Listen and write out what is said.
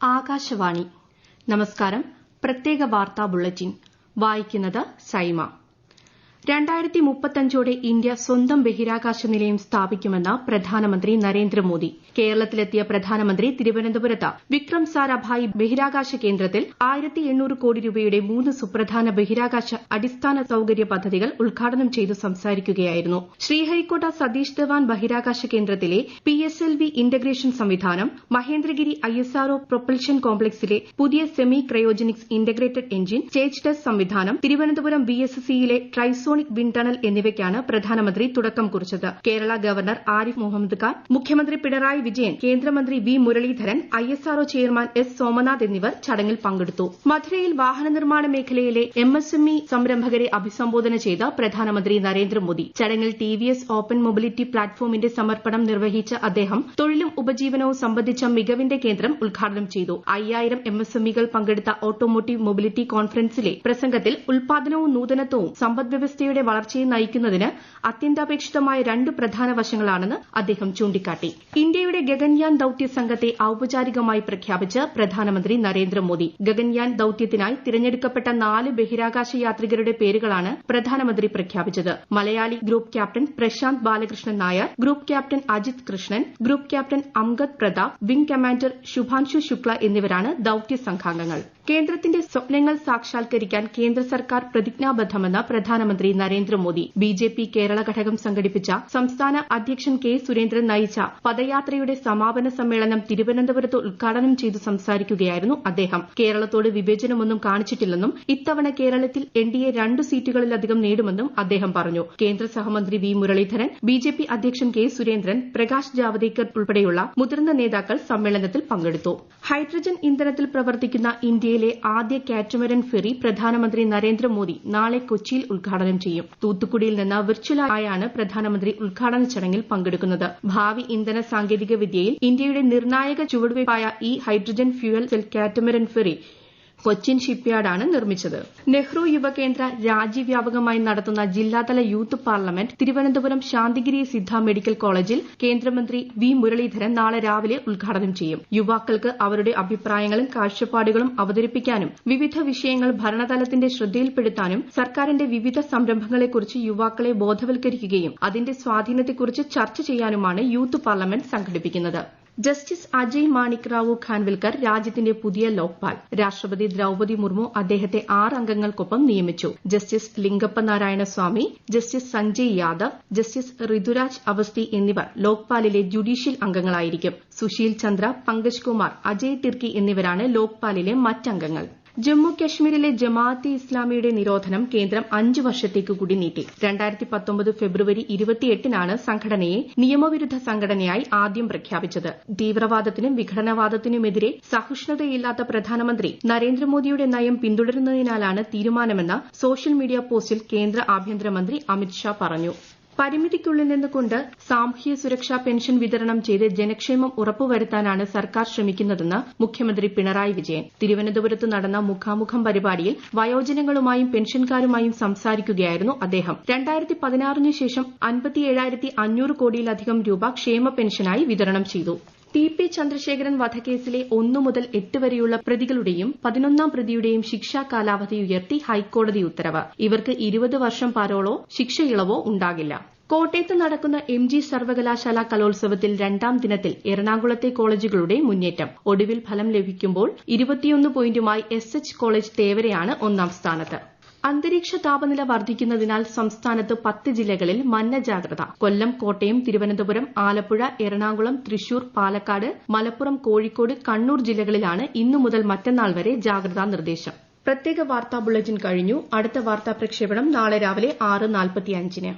ആകാശവാണി നമസ്കാരം. പ്രത്യേക വാർത്താ ബുള്ളറ്റിൻ വായിക്കുന്നത് സൈമ. 2035ഓടെ ഇന്ത്യ സ്വന്തം ബഹിരാകാശ നിലയം സ്ഥാപിക്കുമെന്ന് പ്രധാനമന്ത്രി നരേന്ദ്രമോദി. കേരളത്തിലെത്തിയ പ്രധാനമന്ത്രി തിരുവനന്തപുരത്ത് വിക്രം സാരാഭായി ബഹിരാകാശ കേന്ദ്രത്തിൽ 1800 കോടി രൂപയുടെ 3 സുപ്രധാന ബഹിരാകാശ അടിസ്ഥാന സൌകര്യ പദ്ധതികൾ ഉദ്ഘാടനം ചെയ്തു സംസാരിക്കുകയായിരുന്നു. ശ്രീഹരിക്കോട്ട സതീഷ് ധവാൻ ബഹിരാകാശ കേന്ദ്രത്തിലെ PSLV ഇന്റഗ്രേഷൻ സംവിധാനം, മഹേന്ദ്രഗിരി ISRO പ്രൊപ്പൽഷൻ കോംപ്ലക്സിലെ പുതിയ semi cryogenics integrated engine, stage test സംവിധാനം, തിരുവനന്തപുരം VSCയിലെ ട്രൈസോണിക് വിൻഡ് ടണൽ എന്നിവയ്ക്കാണ് പ്രധാനമന്ത്രി തുടക്കം കുറിച്ചത്. കേരള ഗവർണർ ആരിഫ് മുഹമ്മദ് ഖാൻ, മുഖ്യമന്ത്രി പിണറായി വിജയൻ, കേന്ദ്രമന്ത്രി V Muraleedharan, ISRO chairman S Somanath എന്നിവർ ചടങ്ങിൽ പങ്കെടുത്തു. മധുരയിൽ വാഹന നിർമ്മാണ മേഖലയിലെ MSME സംരംഭകരെ അഭിസംബോധന ചെയ്ത പ്രധാനമന്ത്രി നരേന്ദ്രമോദി ചടങ്ങിൽ TVS ഓപ്പൺ മൊബിലിറ്റി പ്ലാറ്റ്ഫോമിന്റെ സമർപ്പണം നിർവഹിച്ച അദ്ദേഹം തൊഴിലും ഉപജീവനവും സംബന്ധിച്ച മികവിന്റെ കേന്ദ്രം ഉദ്ഘാടനം ചെയ്തു. 5000 MSMEകൾ പങ്കെടുത്ത ഓട്ടോമോട്ടീവ് മൊബിലിറ്റി കോൺഫറൻസിലെ പ്രസംഗത്തിൽ ഉൽപാദനവും നൂതനത്വവും സമ്പദ്വ്യവസ്ഥയുടെ വളർച്ചയെ നയിക്കുന്നതിന് അത്യന്താപേക്ഷിതമായ 2 പ്രധാന വശങ്ങളാണെന്ന് അദ്ദേഹം ചൂണ്ടിക്കാട്ടി. ഇന്ത്യയുടെ ഗഗൻയാൻ ദൌത്യ സംഘത്തെ ഔപചാരികമായി പ്രഖ്യാപിച്ച് പ്രധാനമന്ത്രി നരേന്ദ്രമോദി. ഗഗൻയാൻ ദൌത്യത്തിനായി തിരഞ്ഞെടുക്കപ്പെട്ട 4 ബഹിരാകാശ യാത്രികരുടെ പേരുകളാണ് പ്രധാനമന്ത്രി പ്രഖ്യാപിച്ചത്. Malayali group captain Prashanth Balakrishnan Nair, group captain Ajit Krishnan, group captain Angad Pratap, wing commander Shubhanshu Shukla എന്നിവരാണ് ദൌത്യ സംഘാംഗങ്ങൾ. കേന്ദ്രത്തിന്റെ സ്വപ്നങ്ങൾ സാക്ഷാത്കരിക്കാൻ കേന്ദ്ര സർക്കാർ പ്രതിജ്ഞാബദ്ധമെന്ന് പ്രധാനമന്ത്രി നരേന്ദ്രമോദി. BJP കേരള ഘടകം സംഘടിപ്പിച്ച സംസ്ഥാന അധ്യക്ഷൻ K സുരേന്ദ്രൻ നയിച്ച പദയാത്രയുടെ സമാപന സമ്മേളനം തിരുവനന്തപുരത്ത് ഉദ്ഘാടനം ചെയ്തു സംസാരിക്കുകയായിരുന്നു അദ്ദേഹം. കേരളത്തോട് വിവേചനമൊന്നും കാണിച്ചിട്ടില്ലെന്നും ഇത്തവണ കേരളത്തിൽ NDA 2 സീറ്റുകളിലധികം നേടുമെന്നും അദ്ദേഹം പറഞ്ഞു. കേന്ദ്ര സഹമന്ത്രി V മുരളീധരൻ, BJP അധ്യക്ഷൻ K സുരേന്ദ്രൻ, പ്രകാശ് ജാവദേക്കർ ഉൾപ്പെടെയുള്ള മുതിർന്ന നേതാക്കൾ സമ്മേളനത്തിൽ പങ്കെടുത്തു. ഹൈഡ്രജൻ ഇന്ധനത്തിൽ പ്രവർത്തിക്കുന്ന ഇന്ത്യയിലെ ആദ്യ കാറ്റമരൻ ഫെറി പ്രധാനമന്ത്രി നരേന്ദ്രമോദി നാളെ കൊച്ചിയിൽ ഉദ്ഘാടനം ചെയ്യും. തൂത്തുക്കുടിയിൽ നിന്ന് വിർച്വലായാണ് പ്രധാനമന്ത്രി ഉദ്ഘാടന ചടങ്ങിൽ പങ്കെടുക്കുന്നത്. ഭാവി ഇന്ധന സാങ്കേതിക വിദ്യയിൽ ഇന്ത്യയുടെ നിർണായക ചുവടുവയ്പായ ഈ hydrogen fuel cell catamaran ferry Cochin ഷിപ്പ്യാർഡാണ് നിർമ്മിച്ചത്. നെഹ്റു യുവകേന്ദ്ര രാജ്യവ്യാപകമായി നടത്തുന്ന ജില്ലാതല youth parliament Thiruvananthapuram Santhigiri Siddha medical കോളേജിൽ കേന്ദ്രമന്ത്രി V മുരളീധരൻ നാളെ രാവിലെ ഉദ്ഘാടനം ചെയ്യും. യുവാക്കൾക്ക് അവരുടെ അഭിപ്രായങ്ങളും കാഴ്ചപ്പാടുകളും അവതരിപ്പിക്കാനും വിവിധ വിഷയങ്ങൾ ഭരണതലത്തിന്റെ ശ്രദ്ധയിൽപ്പെടുത്താനും സർക്കാരിന്റെ വിവിധ സംരംഭങ്ങളെക്കുറിച്ച് യുവാക്കളെ ബോധവൽക്കരിക്കുകയും അതിന്റെ സ്വാധീനത്തെക്കുറിച്ച് ചർച്ച ചെയ്യാനുമാണ് യൂത്ത് പാർലമെന്റ് സംഘടിപ്പിക്കുന്നത്. ജസ്റ്റിസ് അജയ് മാണിക് റാവു ഖാൻവിൽക്കർ രാജ്യത്തിന്റെ പുതിയ ലോക്പാൽ. രാഷ്ട്രപതി ദ്രൌപദി മുർമു അദ്ദേഹത്തെ 6 അംഗങ്ങൾക്കൊപ്പം നിയമിച്ചു. ജസ്റ്റിസ് ലിംഗപ്പ നാരായണ സ്വാമി, ജസ്റ്റിസ് സഞ്ജയ് യാദവ്, ജസ്റ്റിസ് ഋതുരാജ് അവസ്തി എന്നിവർ ലോക്പാലിലെ ജുഡീഷ്യൽ അംഗങ്ങളായിരിക്കും. സുശീൽ ചന്ദ്ര, പങ്കജ് കുമാർ, അജയ് തിർക്കി എന്നിവരാണ് ലോക്പാലിലെ മറ്റംഗങ്ങൾ. ജമ്മു കശ്മീരിലെ ജമാഅത്തെ ഇസ്ലാമിയുടെ നിരോധനം കേന്ദ്രം 5 വർഷത്തേക്ക് കൂടി നീട്ടി. 2019 ഫെബ്രുവരി 28നാണ് സംഘടനയെ നിയമവിരുദ്ധ സംഘടനയായി ആദ്യം പ്രഖ്യാപിച്ചത്. തീവ്രവാദത്തിനും വിഘടനവാദത്തിനുമെതിരെ സഹിഷ്ണുതയില്ലാത്ത പ്രധാനമന്ത്രി നരേന്ദ്രമോദിയുടെ നയം പിന്തുടരുന്നതിനാലാണ് തീരുമാനമെന്ന് സോഷ്യൽ മീഡിയ പോസ്റ്റിൽ കേന്ദ്ര ആഭ്യന്തരമന്ത്രി അമിത് ഷാ പറഞ്ഞു. പരിമിതിക്കുള്ളിൽ നിന്നുകൊണ്ട് സാമൂഹ്യ സുരക്ഷാ പെൻഷൻ വിതരണം ചെയ്ത് ജനക്ഷേമം ഉറപ്പുവരുത്താനാണ് സർക്കാർ ശ്രമിക്കുന്നതെന്ന് മുഖ്യമന്ത്രി പിണറായി വിജയൻ. തിരുവനന്തപുരത്ത് നടന്ന മുഖാമുഖം പരിപാടിയിൽ വയോജനങ്ങളുമായും പെൻഷൻകാരുമായും സംസാരിക്കുകയായിരുന്നു അദ്ദേഹം. 2016 ശേഷം 57,500 കോടിയിലധികം രൂപ ക്ഷേമ പെൻഷനായി വിതരണം ചെയ്തു. TP ചന്ദ്രശേഖരൻ വധക്കേസിലെ 1 മുതൽ 8 വരെയുള്ള പ്രതികളുടെയും 11ാം പ്രതിയുടെയും ശിക്ഷാ കാലാവധി ഉയർത്തി ഹൈക്കോടതി ഉത്തരവ്. ഇവർക്ക് 20 വർഷം പരോളോ ശിക്ഷ ഇളവോ ഉണ്ടാകില്ല. കോട്ടയത്ത് നടക്കുന്ന MG സർവകലാശാല കലോത്സവത്തിൽ 2ാം ദിനത്തിൽ എറണാകുളത്തെ കോളേജുകളുടെ മുന്നേറ്റം. ഒടുവിൽ ഫലം ലഭിക്കുമ്പോൾ 21 പോയിന്റുമായി SH കോളേജ് തേവരയാണ് 1ാം സ്ഥാനത്ത്. അന്തരീക്ഷ താപനില വർദ്ധിക്കുന്നതിനാൽ സംസ്ഥാനത്ത് 10 ജില്ലകളിൽ മഞ്ഞ ജാഗ്രത. കൊല്ലം, കോട്ടയം, തിരുവനന്തപുരം, ആലപ്പുഴ, എറണാകുളം, തൃശൂർ, പാലക്കാട്, മലപ്പുറം, കോഴിക്കോട്, കണ്ണൂർ ജില്ലകളിലാണ് ഇന്നു മുതൽ മറ്റന്നാൾ വരെ ജാഗ്രതാ നിർദ്ദേശം. പ്രത്യേക വാർത്താ ബുള്ളറ്റിൻ കഴിഞ്ഞു. അടുത്ത വാർത്താ പ്രക്ഷേപണം നാളെ രാവിലെ 6:45-ന്.